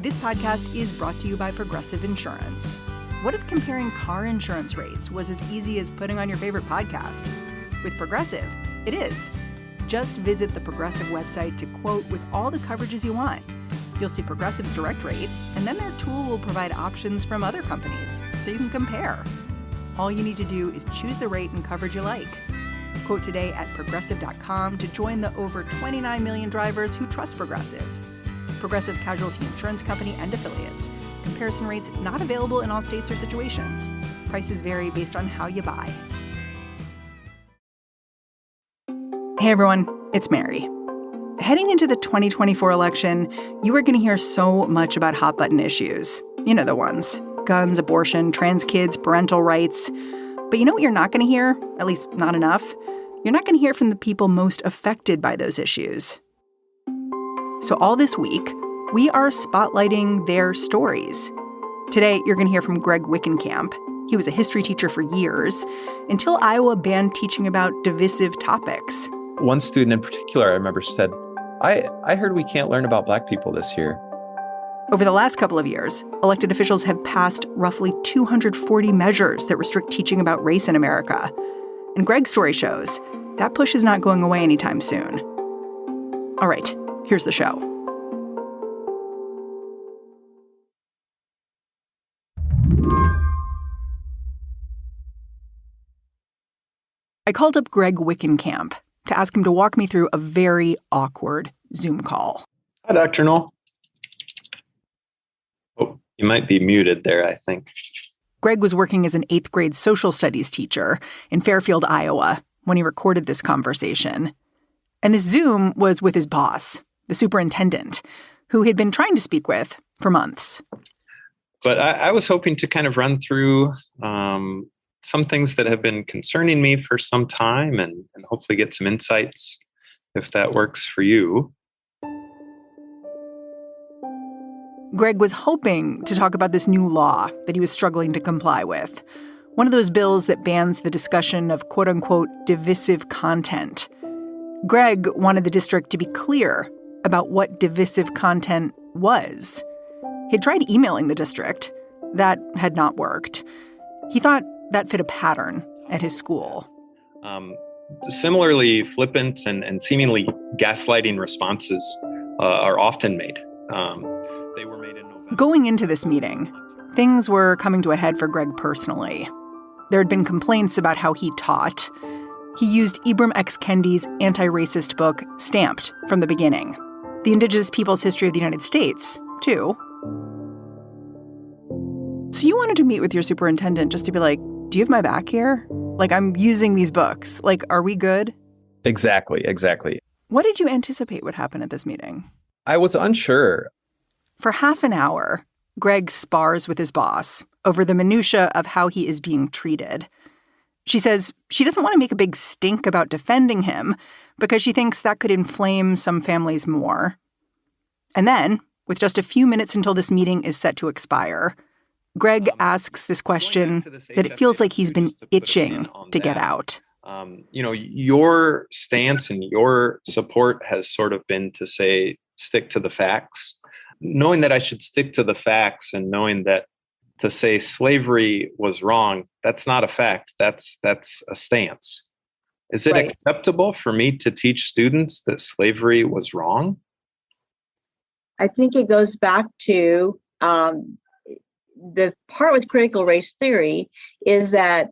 This podcast is brought to you by Progressive Insurance. What if comparing car insurance rates was as easy as putting on your favorite podcast? With Progressive, it is. Just visit the Progressive website to quote with all the coverages you want. You'll see Progressive's direct rate, and then their tool will provide options from other companies, so you can compare. All you need to do is choose the rate and coverage you like. Quote today at Progressive.com to join the over 29 million drivers who trust Progressive. Progressive Casualty Insurance Company and Affiliates. Comparison rates not available in all states or situations. Prices vary based on how you buy. Hey everyone, it's Mary. Heading into the 2024 election, you are going to hear so much about hot-button issues. You know the ones. Guns, abortion, trans kids, parental rights. But you know what you're not going to hear? At least not enough? You're not going to hear from the people most affected by those issues. So all this week, we are spotlighting their stories. Today, you're going to hear from Greg Wickenkamp. He was a history teacher for years, until Iowa banned teaching about divisive topics. One student in particular, I remember, said, I heard we can't learn about Black people this year. Over the last couple of years, elected officials have passed roughly 240 measures that restrict teaching about race in America. And Greg's story shows that push is not going away anytime soon. All right, here's the show. I called up Greg Wickenkamp to ask him to walk me through a very awkward Zoom call. Hi, Dr. Knoll. Oh, you might be muted there, I think. Greg was working as an 8th grade social studies teacher in Fairfield, Iowa, when he recorded this conversation. And this Zoom was with his boss, the superintendent, who he'd been trying to speak with for months. But I was hoping to kind of run through some things that have been concerning me for some time and hopefully get some insights if that works for you. Greg was hoping to talk about this new law that he was struggling to comply with. One of those bills that bans the discussion of quote unquote divisive content. Greg wanted the district to be clear about what divisive content was. He'd tried emailing the district. That had not worked. He thought that fit a pattern at his school. Similarly, flippant and seemingly gaslighting responses are often made. They were made in November. Going into this meeting, things were coming to a head for Greg personally. There had been complaints about how he taught. He used Ibram X. Kendi's anti-racist book, Stamped, from the beginning. The Indigenous Peoples' History of the United States, too. So you wanted to meet with your superintendent just to be like, do you have my back here? Like, I'm using these books. Like, are we good? Exactly. What did you anticipate would happen at this meeting? I was unsure. For half an hour, Greg spars with his boss over the minutia of how he is being treated. She says she doesn't want to make a big stink about defending him because she thinks that could inflame some families more. And then, with just a few minutes until this meeting is set to expire, Greg asks this question that it feels like he's been itching to get out. Your stance and your support has sort of been to say, stick to the facts. Knowing that I should stick to the facts and knowing that to say slavery was wrong, that's not a fact. That's a stance. Is it acceptable for me to teach students that slavery was wrong? I think it goes back to the part with critical race theory is that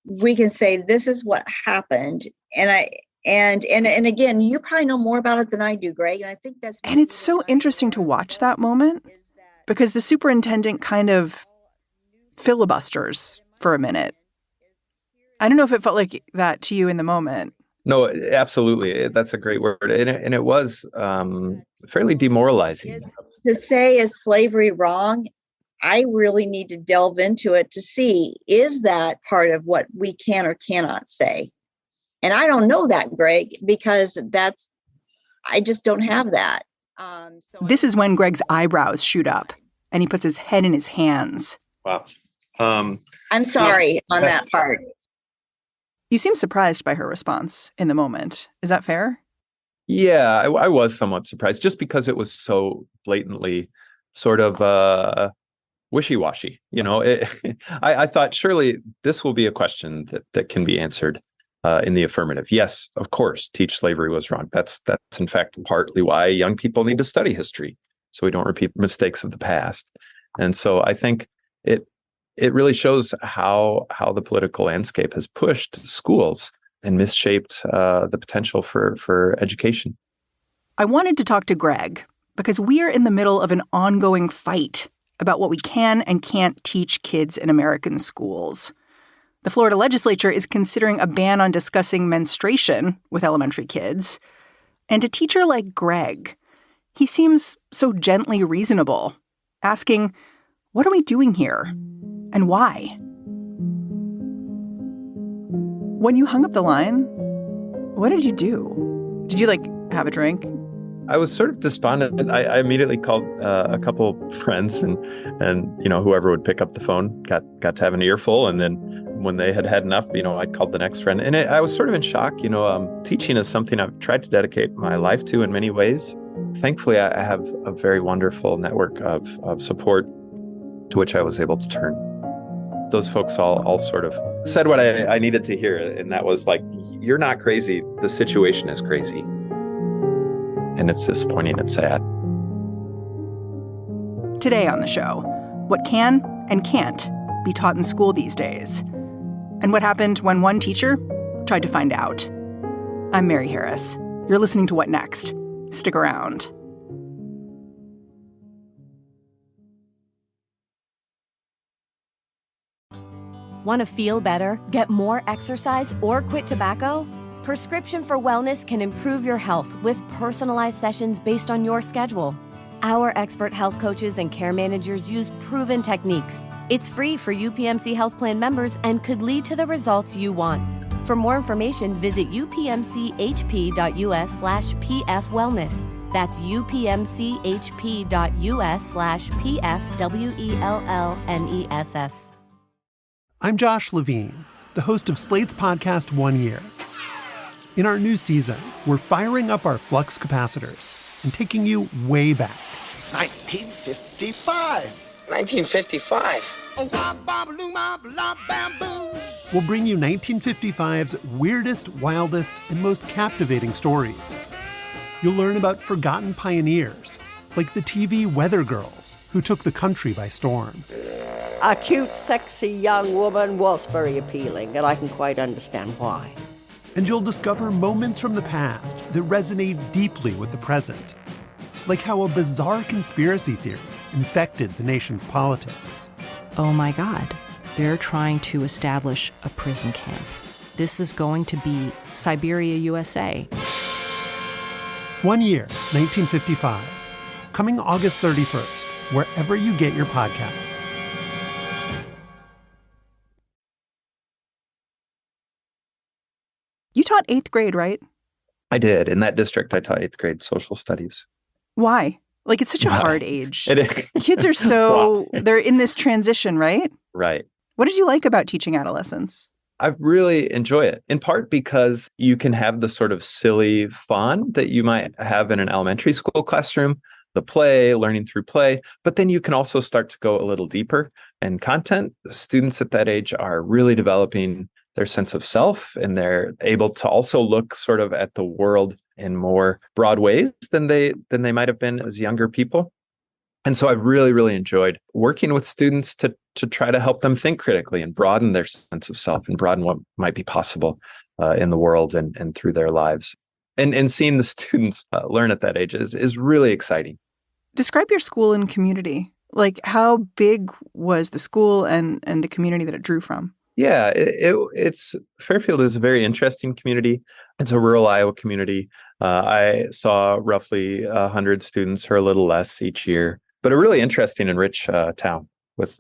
we can say this is what happened, and again, you probably know more about it than I do, Greg. And I think that's and it's so interesting to watch that moment because the superintendent kind of filibusters for a minute. I don't know if it felt like that to you in the moment. No, absolutely. That's a great word, and it was fairly demoralizing. To say is slavery wrong? I really need to delve into it to see, is that part of what we can or cannot say? And I don't know that, Greg, because I just don't have that. This is when Greg's eyebrows shoot up and he puts his head in his hands. Wow. I'm sorry on that part. You seem surprised by her response in the moment. Is that fair? Yeah, I was somewhat surprised just because it was so blatantly sort of wishy-washy. I thought surely this will be a question that can be answered in the affirmative. Yes, of course, teach slavery was wrong. That's in fact partly why young people need to study history, so we don't repeat mistakes of the past. And so I think it really shows how the political landscape has pushed schools and misshaped the potential for education. I wanted to talk to Greg because we are in the middle of an ongoing fight about what we can and can't teach kids in American schools. The Florida legislature is considering a ban on discussing menstruation with elementary kids. And a teacher like Greg, he seems so gently reasonable, asking, what are we doing here and why? When you hung up the line, what did you do? Did you have a drink? I was sort of despondent. I immediately called a couple friends and whoever would pick up the phone got to have an earful. And then when they had enough, I called the next friend. And I was sort of in shock. Teaching is something I've tried to dedicate my life to in many ways. Thankfully, I have a very wonderful network of support to which I was able to turn. Those folks all sort of said what I needed to hear. And that was you're not crazy. The situation is crazy. And it's disappointing and sad. Today on the show, what can and can't be taught in school these days, and what happened when one teacher tried to find out. I'm Mary Harris. You're listening to What Next? Stick around. Want to feel better, get more exercise, or quit tobacco? Prescription for Wellness can improve your health with personalized sessions based on your schedule. Our expert health coaches and care managers use proven techniques. It's free for UPMC Health Plan members and could lead to the results you want. For more information, visit upmchp.us/pfwellness. That's upmchp.us/pfwellness. I'm Josh Levine, the host of Slate's podcast 1 Year. In our new season, we're firing up our flux capacitors and taking you way back. 1955. 1955. We'll bring you 1955's weirdest, wildest, and most captivating stories. You'll learn about forgotten pioneers, like the TV Weather Girls, who took the country by storm. A cute, sexy young woman was very appealing, and I can quite understand why. And you'll discover moments from the past that resonate deeply with the present, like how a bizarre conspiracy theory infected the nation's politics. Oh my God, they're trying to establish a prison camp. This is going to be Siberia, USA. 1 Year, 1955. Coming August 31st, wherever you get your podcasts. You taught 8th grade, right? I did. In that district, I taught 8th grade social studies. Why? It's such a hard age. It is. Kids are they're in this transition, right? Right. What did you like about teaching adolescents? I really enjoy it, in part because you can have the sort of silly fun that you might have in an elementary school classroom, the play, learning through play, but then you can also start to go a little deeper in content. The students at that age are really developing their sense of self, and they're able to also look sort of at the world in more broad ways than they might have been as younger people. And so I've really, really enjoyed working with students to try to help them think critically and broaden their sense of self and broaden what might be possible in the world and through their lives. And seeing the students learn at that age is really exciting. Describe your school and community. How big was the school and the community that it drew from? Yeah, it's Fairfield is a very interesting community. It's a rural Iowa community. I saw roughly 100 students or a little less each year, but a really interesting and rich town with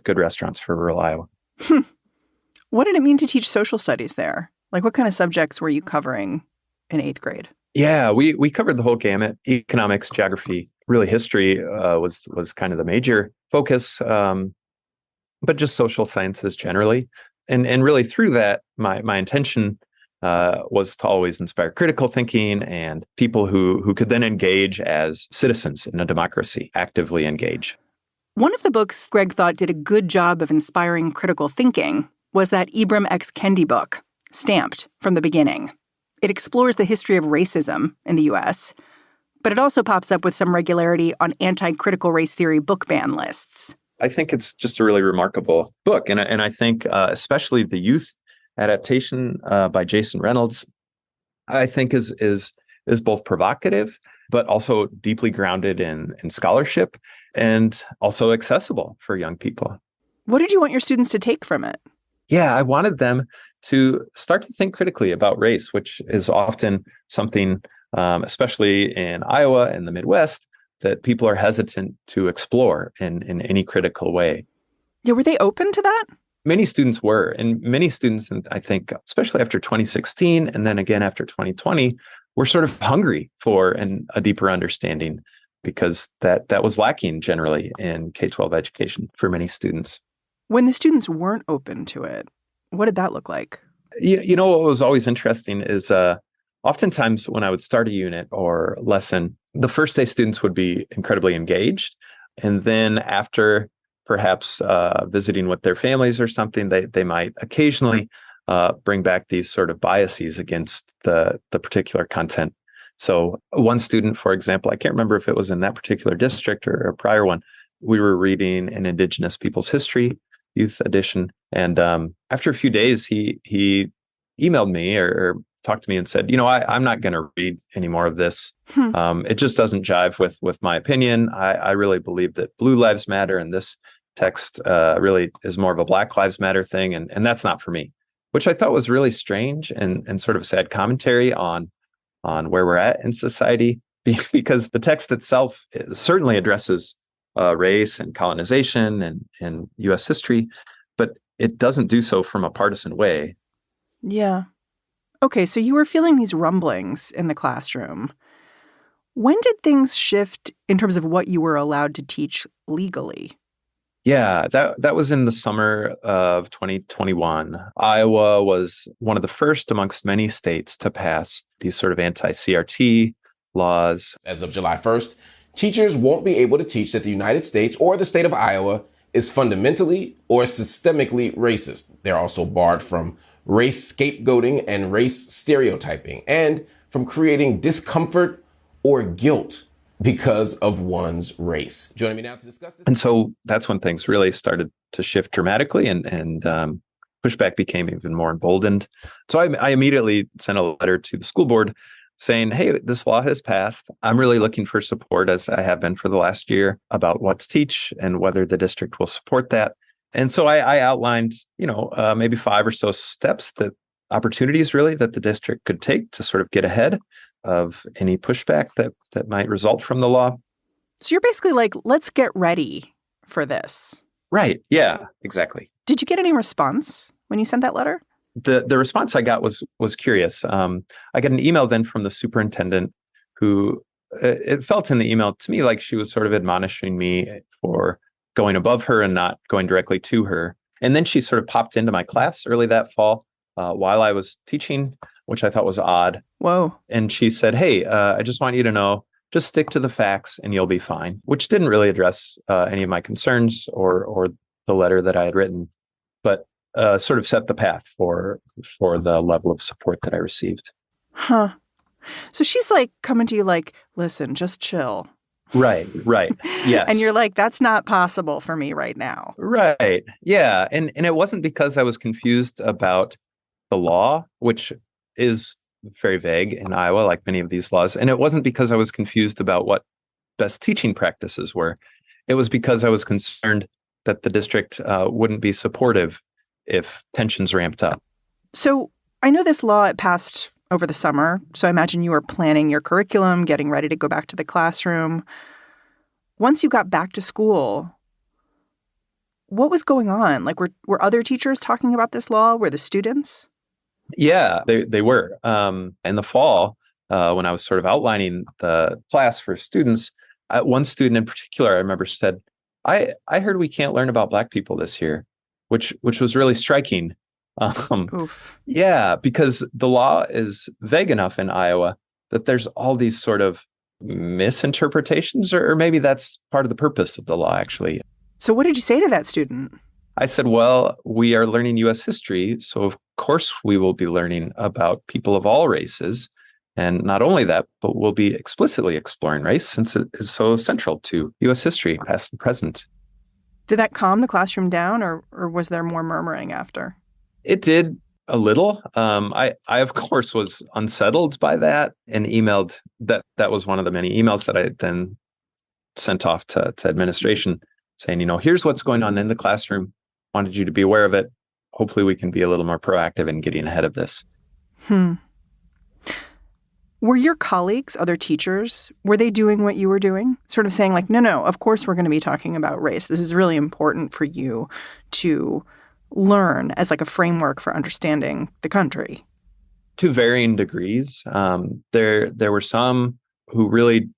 good restaurants for rural Iowa. What did it mean to teach social studies there? What kind of subjects were you covering in 8th grade? Yeah, we covered the whole gamut. Economics, geography, really history was kind of the major focus. But just social sciences generally. And really through that, my intention was to always inspire critical thinking and people who could then engage as citizens in a democracy, actively engage. One of the books Greg thought did a good job of inspiring critical thinking was that Ibram X. Kendi book, Stamped from the Beginning. It explores the history of racism in the U.S., but it also pops up with some regularity on anti-critical race theory book ban lists. I think it's just a really remarkable book. And I think especially the youth adaptation by Jason Reynolds, I think is both provocative, but also deeply grounded in scholarship and also accessible for young people. What did you want your students to take from it? Yeah, I wanted them to start to think critically about race, which is often something, especially in Iowa and the Midwest, that people are hesitant to explore in any critical way. Yeah, were they open to that? Many students were, and many students, and I think especially after 2016 and then again after 2020, were sort of hungry for a deeper understanding because that was lacking generally in K-12 education for many students. When the students weren't open to it, what did that look like? You know, what was always interesting is oftentimes when I would start a unit or lesson, the first day students would be incredibly engaged. And then after perhaps visiting with their families or something, they might occasionally bring back these sort of biases against the particular content. So one student, for example, I can't remember if it was in that particular district or a prior one, we were reading an Indigenous Peoples History Youth Edition. And after a few days, he emailed me or talked to me and said, I'm not going to read any more of this. It just doesn't jive with my opinion. I really believe that Blue Lives Matter, and this text really is more of a Black Lives Matter thing. And that's not for me, which I thought was really strange and sort of sad commentary on where we're at in society, because the text itself certainly addresses race and colonization and U.S. history, but it doesn't do so from a partisan way. Yeah. Okay, so you were feeling these rumblings in the classroom. When did things shift in terms of what you were allowed to teach legally? Yeah, that was in the summer of 2021. Iowa was one of the first amongst many states to pass these sort of anti-CRT laws. As of July 1st, teachers won't be able to teach that the United States or the state of Iowa is fundamentally or systemically racist. They're also barred from race scapegoating and race stereotyping, and from creating discomfort or guilt because of one's race. Joining me now to discuss this. And so that's when things really started to shift dramatically and pushback became even more emboldened. So I immediately sent a letter to the school board saying, hey, this law has passed. I'm really looking for support, as I have been for the last year, about what to teach and whether the district will support that. And so I outlined, maybe 5 or so steps, that opportunities really that the district could take to sort of get ahead of any pushback that might result from the law. So you're basically like, let's get ready for this. Right. Yeah, exactly. Did you get any response when you sent that letter? The response I got was curious. I got an email then from the superintendent who, it felt in the email to me like she was sort of admonishing me for going above her and not going directly to her. And then she sort of popped into my class early that fall while I was teaching, which I thought was odd. Whoa. And she said, hey, I just want you to know, just stick to the facts and you'll be fine, which didn't really address any of my concerns or the letter that I had written, but sort of set the path for the level of support that I received. Huh. So she's like coming to you like, listen, just chill. Right. Yes. And you're like, that's not possible for me right now. Right. Yeah. And it wasn't because I was confused about the law, which is very vague in Iowa, like many of these laws. And it wasn't because I was confused about what best teaching practices were. It was because I was concerned that the district wouldn't be supportive if tensions ramped up. So I know this law, it passed over the summer. So I imagine you were planning your curriculum, getting ready to go back to the classroom. Once you got back to school, what was going on? Like, were other teachers talking about this law? Were the students? Yeah, they were. In the fall, when I was sort of outlining the class for students, one student in particular, I remember said, I heard we can't learn about Black people this year, which was really striking. Oof. Yeah, because the law is vague enough in Iowa that there's all these sort of misinterpretations, or maybe that's part of the purpose of the law, actually. So what did you say to that student? I said, well, we are learning U.S. history, so of course we will be learning about people of all races. And not only that, but we'll be explicitly exploring race since it is so central to U.S. history, past and present. Did that calm the classroom down, or was there more murmuring after? It did a little. I of course was unsettled by that and emailed that. That was one of the many emails that I then sent off to administration saying, here's what's going on in the classroom. Wanted you to be aware of it. Hopefully we can be a little more proactive in getting ahead of this. Were your colleagues, other teachers, were they doing what you were doing? Sort of saying like, no, of course we're going to be talking about race. This is really important for you to learn as like a framework for understanding the country. To varying degrees. There were some who really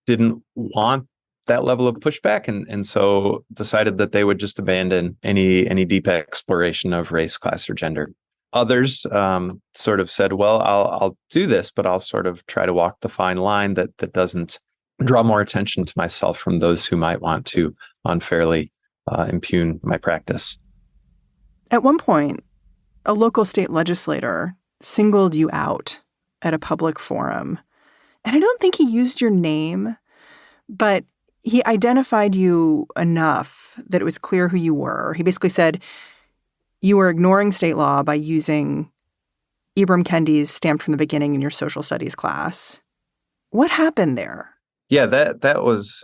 didn't want that level of pushback and so decided that they would just abandon any deep exploration of race, class, or gender. Others sort of said, well, I'll do this, but I'll sort of try to walk the fine line that doesn't draw more attention to myself from those who might want to unfairly impugn my practice. At one point, a local state legislator singled you out at a public forum. And I don't think he used your name, but he identified you enough that it was clear who you were. He basically said you were ignoring state law by using Ibram Kendi's Stamped from the Beginning in your social studies class. What happened there? Yeah, that was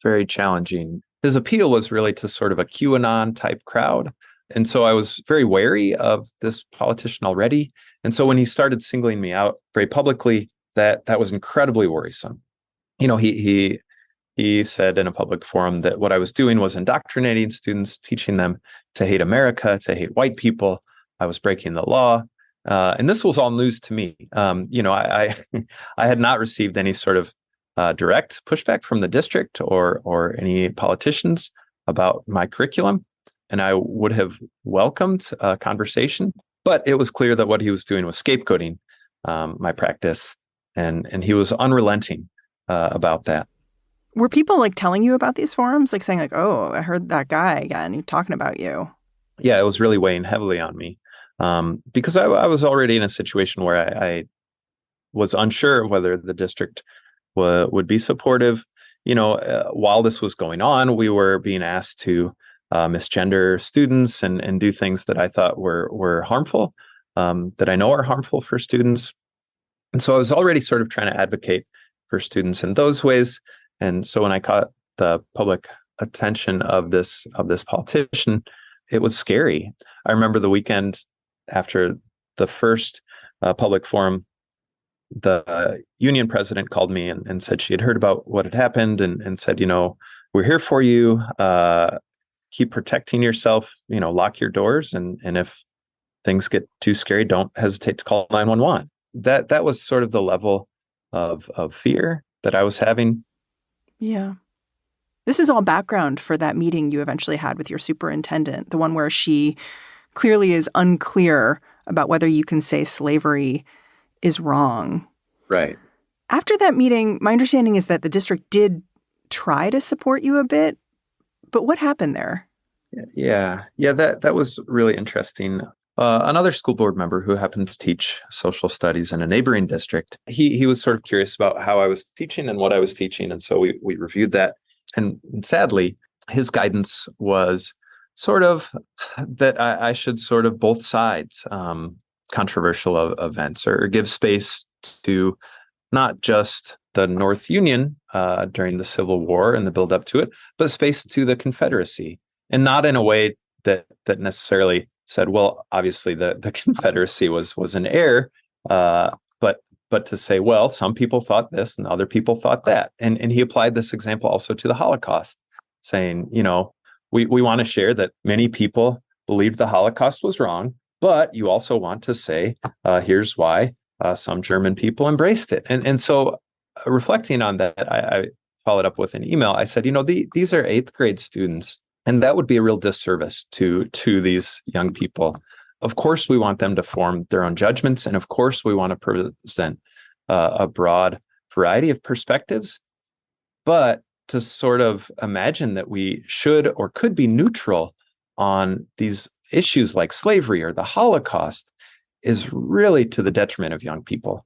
very challenging. His appeal was really to sort of a QAnon type crowd. And so I was very wary of this politician already. And so when he started singling me out very publicly, that was incredibly worrisome. He said in a public forum that what I was doing was indoctrinating students, teaching them to hate America, to hate white people. I was breaking the law. And this was all news to me. I had not received any sort of direct pushback from the district or any politicians about my curriculum. And I would have welcomed a conversation. But it was clear that what he was doing was scapegoating my practice. And he was unrelenting about that. Were people like telling you about these forums, like saying like, oh, I heard that guy again, he's talking about you? Yeah, it was really weighing heavily on me because I was already in a situation where I was unsure of whether the district would be supportive. While this was going on, we were being asked to misgender students and do things that I thought were harmful, that I know are harmful for students. And so I was already sort of trying to advocate for students in those ways. And so when I caught the public attention of this politician, it was scary. I remember the weekend after the first public forum, the union president called me and said she had heard about what had happened and said, we're here for you. Keep protecting yourself, lock your doors. And if things get too scary, don't hesitate to call 911. That was sort of the level of fear that I was having. Yeah. This is all background for that meeting you eventually had with your superintendent, the one where she clearly is unclear about whether you can say slavery is wrong. Right. After that meeting, my understanding is that the district did try to support you a bit, but what happened there? Yeah, that was really interesting. Another school board member who happened to teach social studies in a neighboring district, he was sort of curious about how I was teaching and what I was teaching. And so we reviewed that. And sadly, his guidance was sort of that I should sort of both sides controversial events or give space to not just the North Union during the Civil War and the build up to it, but space to the Confederacy, and not in a way that necessarily said, well, obviously the Confederacy was an error, but to say, well, some people thought this and other people thought that. And he applied this example also to the Holocaust, saying, we want to share that many people believed the Holocaust was wrong, but you also want to say, here's why some German people embraced it. And so reflecting on that, I followed up with an email. I said, these are 8th grade students. And that would be a real disservice to these young people Of course, we want them to form their own judgments. And of course, we want to present a broad variety of perspectives. But to sort of imagine that we should or could be neutral on these issues like slavery or the Holocaust is really to the detriment of young people.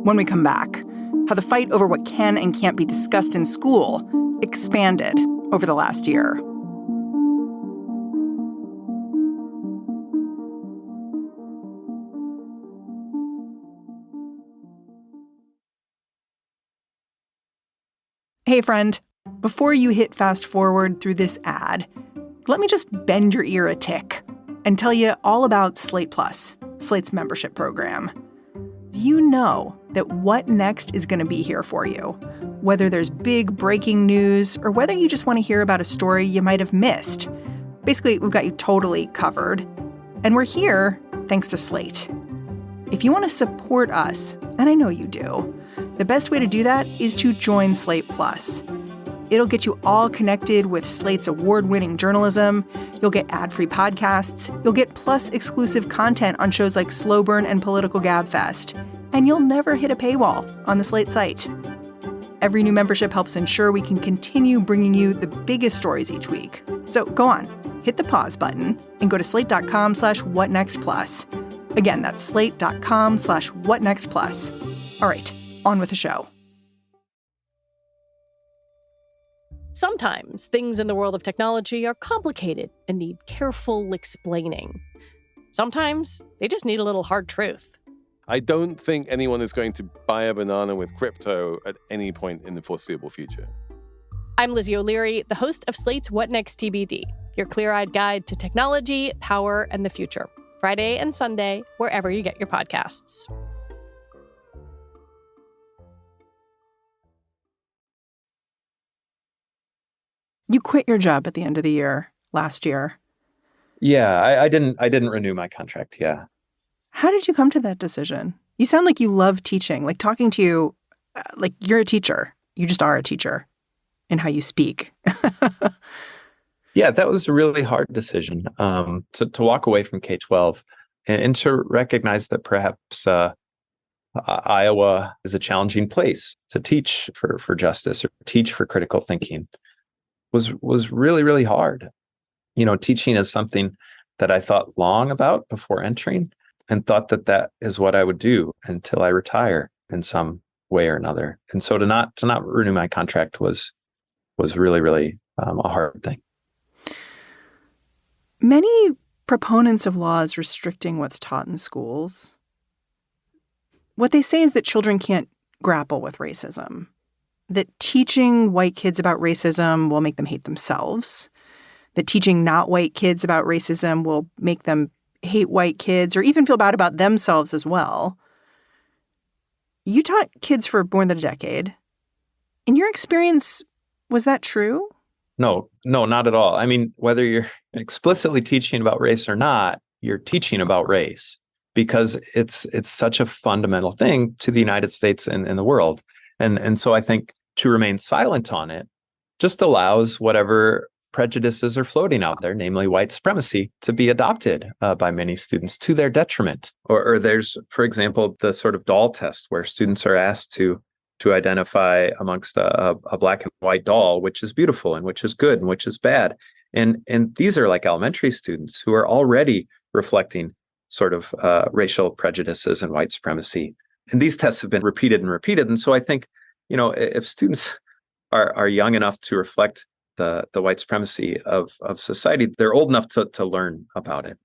When we come back, how the fight over what can and can't be discussed in school expanded over the last year. Hey, friend, before you hit fast forward through this ad, let me just bend your ear a tick and tell you all about Slate Plus, Slate's membership program. You know that What Next is going to be here for you, whether there's big breaking news or whether you just want to hear about a story you might have missed. Basically, we've got you totally covered. And we're here thanks to Slate. If you want to support us, and I know you do, the best way to do that is to join Slate Plus. It'll get you all connected with Slate's award-winning journalism. You'll get ad-free podcasts. You'll get Plus exclusive content on shows like Slow Burn and Political Gabfest. And you'll never hit a paywall on the Slate site. Every new membership helps ensure we can continue bringing you the biggest stories each week. So go on, hit the pause button and go to slate.com/whatnextplus. Again, that's slate.com/whatnextplus. All right, on with the show. Sometimes things in the world of technology are complicated and need careful explaining. Sometimes they just need a little hard truth. I don't think anyone is going to buy a banana with crypto at any point in the foreseeable future. I'm Lizzie O'Leary, the host of Slate's What Next TBD, your clear-eyed guide to technology, power, and the future. Friday and Sunday, wherever you get your podcasts. You quit your job at the end of the year last year. Yeah, I didn't renew my contract. Yeah. How did you come to that decision? You sound like you love teaching, like talking to you, like you're a teacher. You just are a teacher in how you speak. Yeah, that was a really hard decision to walk away from K-12 and to recognize that perhaps Iowa is a challenging place to teach for justice or teach for critical thinking was really, really hard. You know, teaching is something that I thought long about before entering and thought that is what I would do until I retire in some way or another. And so to not renew my contract was really, really a hard thing. Many proponents of laws restricting what's taught in schools, what they say is that children can't grapple with racism, that teaching white kids about racism will make them hate themselves, that teaching not white kids about racism will make them hate white kids or even feel bad about themselves as well. You taught kids for more than a decade. In your experience, was that true? No, not at all. I mean, whether you're explicitly teaching about race or not, you're teaching about race because it's such a fundamental thing to the United States and the world. And so I think to remain silent on it just allows whatever prejudices are floating out there, namely white supremacy, to be adopted by many students to their detriment. Or there's, for example, the sort of doll test where students are asked to identify amongst a black and white doll, which is beautiful and which is good and which is bad. And these are like elementary students who are already reflecting sort of racial prejudices and white supremacy. And these tests have been repeated and repeated. And so I think, you know, if students are young enough to reflect the white supremacy of society, they're old enough to learn about it.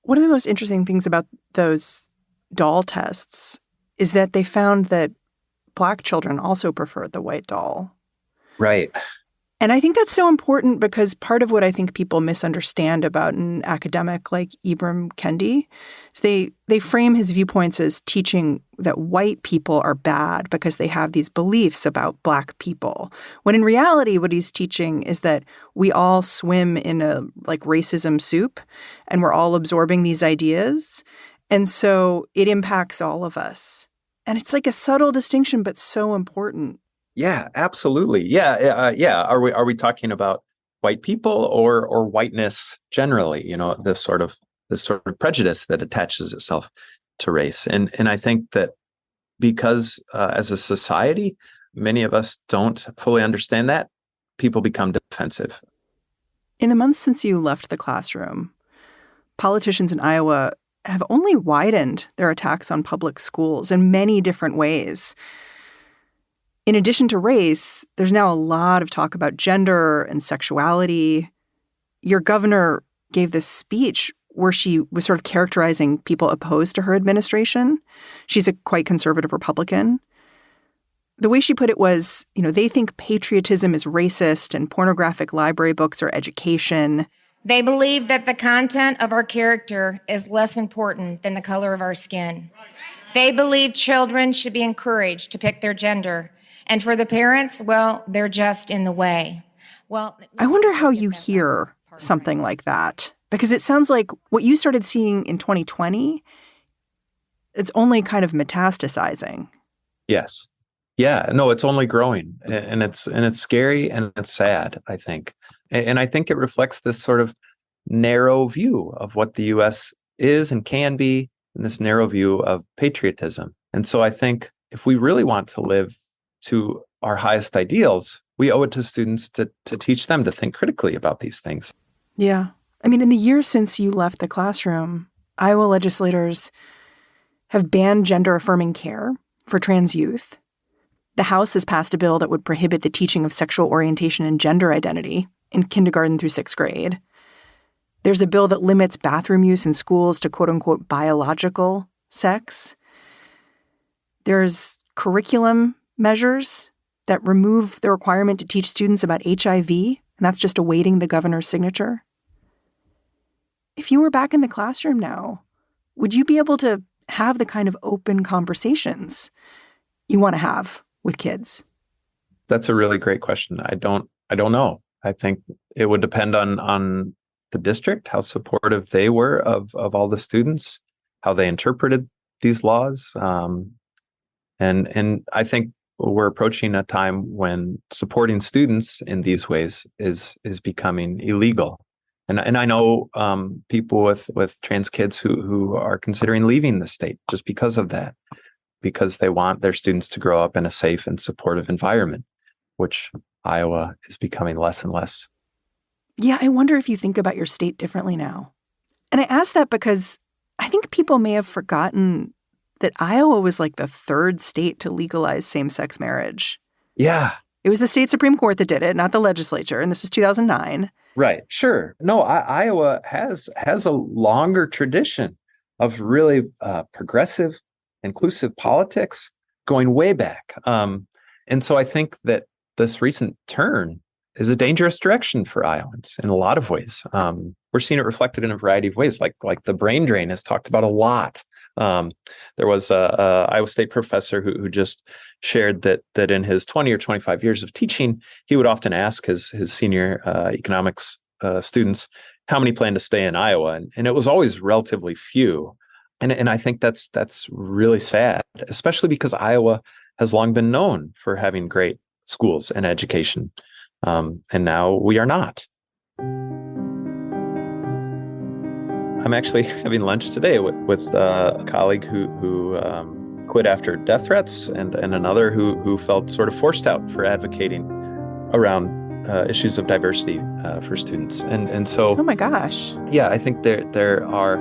One of the most interesting things about those doll tests is that they found that Black children also preferred the white doll. Right. And I think that's so important because part of what I think people misunderstand about an academic like Ibram Kendi is they frame his viewpoints as teaching that white people are bad because they have these beliefs about Black people. When in reality, what he's teaching is that we all swim in a like racism soup and we're all absorbing these ideas. And so it impacts all of us. And it's like a subtle distinction, but so important. Yeah, absolutely. Yeah. Are we talking about white people or whiteness generally, this sort of prejudice that attaches itself to race. And I think that because as a society, many of us don't fully understand that, people become defensive. In the months since you left the classroom, politicians in Iowa have only widened their attacks on public schools in many different ways. In addition to race, there's now a lot of talk about gender and sexuality. Your governor gave this speech where she was sort of characterizing people opposed to her administration. She's a quite conservative Republican. The way she put it was, they think patriotism is racist and pornographic library books are education. They believe that the content of our character is less important than the color of our skin. They believe children should be encouraged to pick their gender. And for the parents, well, they're just in the way. Well, I wonder how you hear something like that, because it sounds like what you started seeing in 2020, it's only kind of metastasizing. Yes. Yeah, no, it's only growing, and it's scary and it's sad, I think. And I think it reflects this sort of narrow view of what the U.S. is and can be, and this narrow view of patriotism. And so I think if we really want to live to our highest ideals, we owe it to students to teach them to think critically about these things. Yeah. I mean, in the years since you left the classroom, Iowa legislators have banned gender-affirming care for trans youth. The House has passed a bill that would prohibit the teaching of sexual orientation and gender identity in kindergarten through 6th grade. There's a bill that limits bathroom use in schools to quote-unquote biological sex. There's curriculum measures that remove the requirement to teach students about HIV, and that's just awaiting the governor's signature. If you were back in the classroom now, would you be able to have the kind of open conversations you want to have with kids? That's a really great question. I don't know. I think it would depend on the district, how supportive they were of all the students, how they interpreted these laws. And I think we're approaching a time when supporting students in these ways is becoming illegal. And I know people with trans kids who are considering leaving the state just because of that, because they want their students to grow up in a safe and supportive environment, which Iowa is becoming less and less. Yeah, I wonder if you think about your state differently now. And I ask that because I think people may have forgotten that Iowa was like the third state to legalize same-sex marriage. Yeah. It was the state Supreme Court that did it, not the legislature. And this was 2009. Right. Sure. No, Iowa has a longer tradition of really progressive, inclusive politics going way back. And so I think that this recent turn is a dangerous direction for Iowans in a lot of ways. We're seeing it reflected in a variety of ways, like the brain drain is talked about a lot. There was a Iowa State professor who just shared that in his 20 or 25 years of teaching, he would often ask his senior economics students how many plan to stay in Iowa, and it was always relatively few. And I think that's really sad, especially because Iowa has long been known for having great schools and education, and now we are not. I'm actually having lunch today with a colleague who quit after death threats, and another who felt sort of forced out for advocating around issues of diversity for students. And so, oh my gosh, yeah, I think there are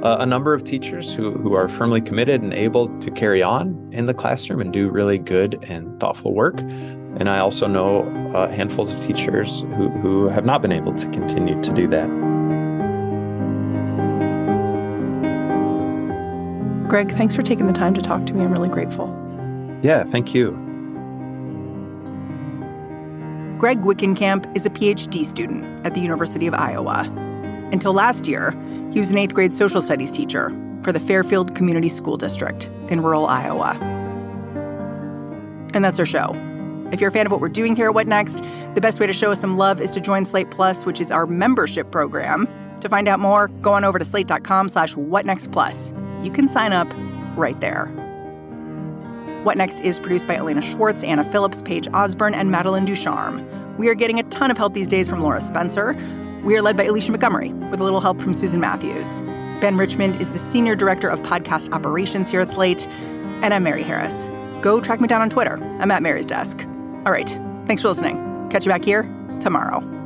a number of teachers who are firmly committed and able to carry on in the classroom and do really good and thoughtful work. And I also know handfuls of teachers who have not been able to continue to do that. Greg, thanks for taking the time to talk to me. I'm really grateful. Yeah, thank you. Greg Wickenkamp is a PhD student at the University of Iowa. Until last year, he was an 8th grade social studies teacher for the Fairfield Community School District in rural Iowa. And that's our show. If you're a fan of what we're doing here at What Next, the best way to show us some love is to join Slate Plus, which is our membership program. To find out more, go on over to slate.com/whatnextplus. You can sign up right there. What Next is produced by Elena Schwartz, Anna Phillips, Paige Osborne, and Madeline Ducharme. We are getting a ton of help these days from Laura Spencer. We are led by Alicia Montgomery, with a little help from Susan Matthews. Ben Richmond is the Senior Director of Podcast Operations here at Slate. And I'm Mary Harris. Go track me down on Twitter. I'm at Mary's Desk. All right. Thanks for listening. Catch you back here tomorrow.